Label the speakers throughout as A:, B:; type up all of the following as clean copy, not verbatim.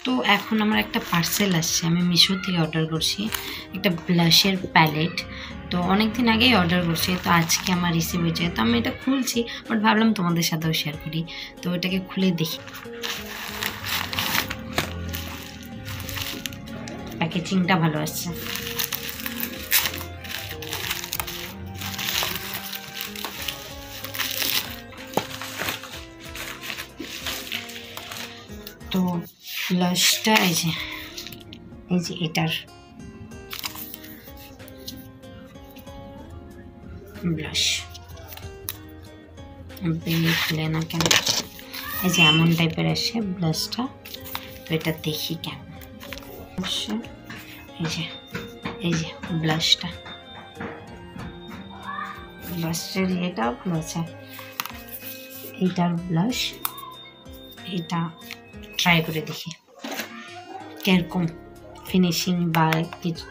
A: তো এখন আমার একটা পার্সেল আসছে, আমি মিশো থেকে অর্ডার করছি একটা ব্লাশের প্যালেট। তো অনেক দিন আগেই অর্ডার করছি, তো আজকে আমার রিসিভ হয়েছে। তো আমি এটা খুলছি, বাট ভাবলাম তোমাদের সাথেও শেয়ার করি। তো এটাকে খুলে দেখি। প্যাকেজিংটা ভালো আসছে। তো ব্লাশটা এই যে এটার ব্লাশ খুলে না কেন, এই যে এমন টাইপের আসে ব্লাশটা। তো এটা দেখি কেমন আসছে। এই যে ব্লাশটা, ব্লাশের এটা ব্লাশ, এইটার ব্লাশ। এটা ট্রাই করে দেখি কিরকম ফিনিশিং বা কিছু।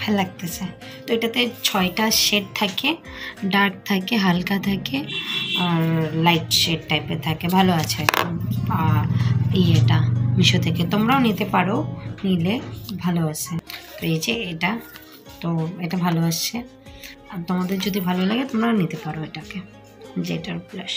A: ভালো লাগতেছে। তো এটাতে 6টা শেড থাকে, ডার্ক থাকে, হালকা থাকে আর লাইট শেড টাইপের থাকে। ভালো আছে এটা মিশো থেকে, তোমরাও নিতে পারো, নিলে ভালো আছে। তো এই যে এটা, তো এটা ভালো আসছে। আর তোমাদের যদি ভালো লাগে তোমরাও নিতে পারো এটাকে, যেটার ব্লাশ।